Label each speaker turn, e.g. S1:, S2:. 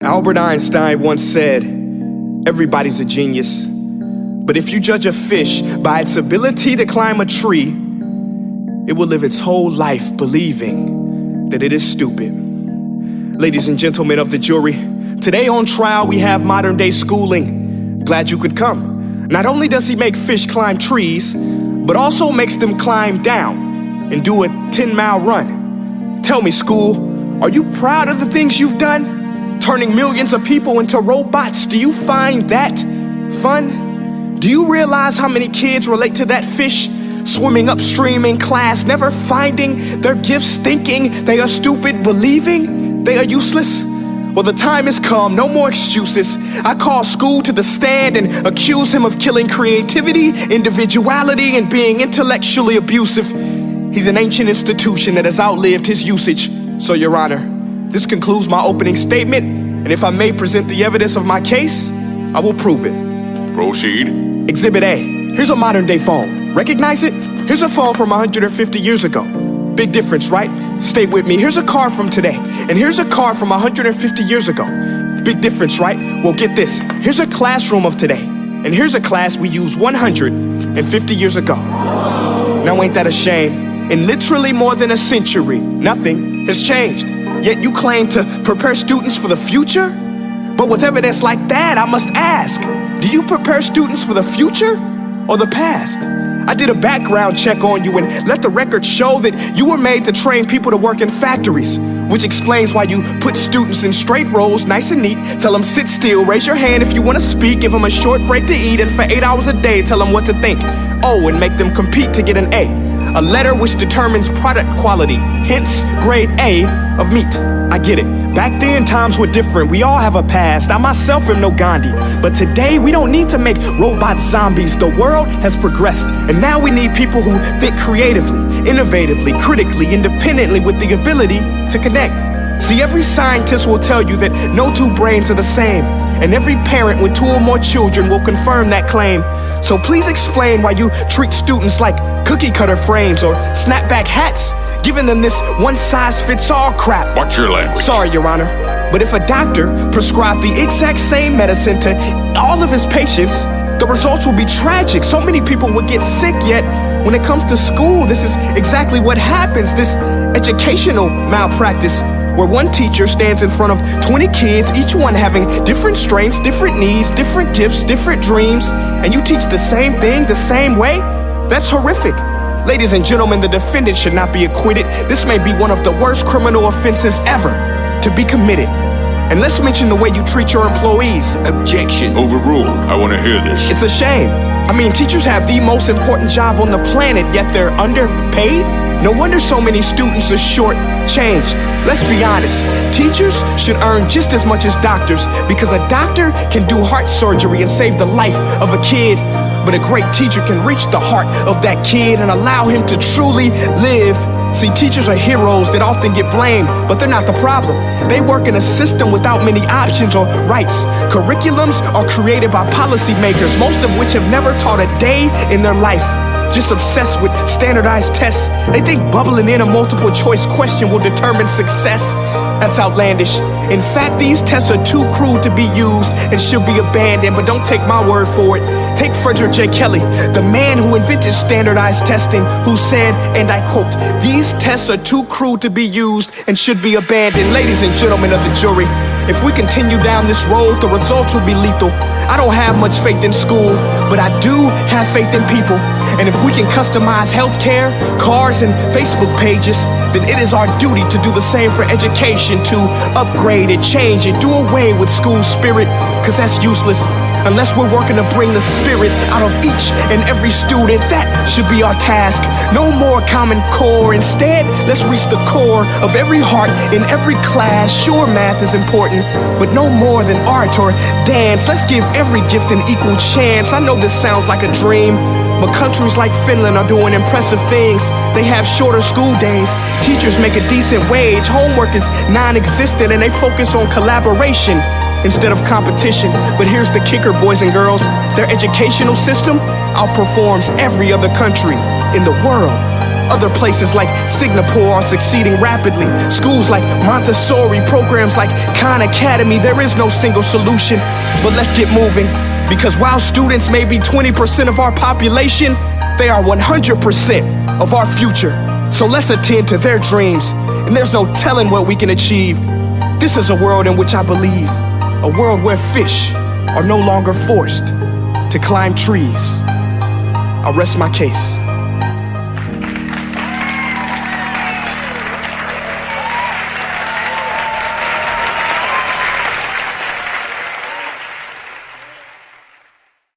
S1: Albert Einstein once said, everybody's a genius, but if you judge a fish by its ability to climb a tree, it will live its whole life believing that it is stupid. Ladies and gentlemen of the jury, today on trial we have modern day schooling. Glad you could come. Not only does he make fish climb trees, but also makes them climb down and do a 10-mile run. Tell me, school, are you proud of the things you've done? Turning millions of people into robots, do you find that fun? Do you realize how many kids relate to that fish swimming upstream in class, never finding their gifts, thinking they are stupid, believing they are useless? Well, the time has come, no more excuses. I call school to the stand and accuse him of killing creativity, individuality, and being intellectually abusive. He's an ancient institution that has outlived his usage. So, Your Honor, this concludes my opening statement, and if I may present the evidence of my case, I will prove it.
S2: Proceed.
S1: Exhibit A. Here's a modern day phone. Recognize it? Here's a phone from 150 years ago. Big difference, right? Stay with me. Here's a car from today, and here's a car from 150 years ago. Big difference, right? Well, get this. Here's a classroom of today, and here's a class we used 150 years ago. Now, ain't that a shame? In literally more than a century, nothing has changed. Yet you claim to prepare students for the future? But with evidence like that, I must ask, do you prepare students for the future or the past? I did a background check on you and let the record show that you were made to train people to work in factories, which explains why you put students in straight rows, nice and neat, tell them sit still, raise your hand if you want to speak, give them a short break to eat, and for 8 hours a day, tell them what to think. Oh, and make them compete to get an A letter which determines product quality, hence grade A of meat. I get it. Back then, times were different. We all have a past. I myself am no Gandhi. But today, we don't need to make robot zombies. The world has progressed. And now we need people who think creatively, innovatively, critically, independently, with the ability to connect. See, every scientist will tell you that no two brains are the same. And every parent with 2 or more children will confirm that claim. So please explain why you treat students like cookie cutter frames or snapback hats, giving them this one-size-fits-all crap.
S2: Watch your language.
S1: Sorry, Your Honor, but if a doctor prescribed the exact same medicine to all of his patients, the results will be tragic. So many people would get sick, yet when it comes to school, this is exactly what happens, this educational malpractice, where one teacher stands in front of 20 kids, each one having different strengths, different needs, different gifts, different dreams, and you teach the same thing the same way? That's horrific. Ladies and gentlemen, the defendant should not be acquitted. This may be one of the worst criminal offenses ever to be committed. And let's mention the way you treat your employees.
S2: Objection. Overruled. I want to hear this.
S1: It's a shame. I mean, teachers have the most important job on the planet, yet they're underpaid? No wonder so many students are short-changed. Let's be honest, teachers should earn just as much as doctors, because a doctor can do heart surgery and save the life of a kid, but a great teacher can reach the heart of that kid and allow him to truly live. See, teachers are heroes that often get blamed, but they're not the problem. They work in a system without many options or rights. Curriculums are created by policymakers, most of which have never taught a day in their life. Just obsessed with standardized tests. They think bubbling in a multiple choice question will determine success. That's outlandish. In fact, these tests are too crude to be used and should be abandoned, but don't take my word for it. Take Frederick J. Kelly, the man who invented standardized testing, who said, and I quote, "These tests are too crude to be used and should be abandoned." Ladies and gentlemen of the jury, if we continue down this road, the results will be lethal. I don't have much faith in school, but I do have faith in people. And if we can customize healthcare, cars, and Facebook pages, then it is our duty to do the same for education, to upgrade it, change it, do away with school spirit, because that's useless. Unless we're working to bring the spirit out of each and every student, that should be our task. No more Common Core. Instead, let's reach the core of every heart in every class. Sure, math is important, but no more than art or dance. Let's give every gift an equal chance. I know this sounds like a dream, but countries like Finland are doing impressive things. They have shorter school days. Teachers make a decent wage. Homework is non-existent, and they focus on collaboration instead of competition. But here's the kicker, boys and girls. Their educational system outperforms every other country in the world. Other places like Singapore are succeeding rapidly. Schools like Montessori, programs like Khan Academy, there is no single solution. But let's get moving, because while students may be 20% of our population, they are 100% of our future. So let's attend to their dreams, and there's no telling what we can achieve. This is a world in which I believe, a world where fish are no longer forced to climb trees. I rest my case.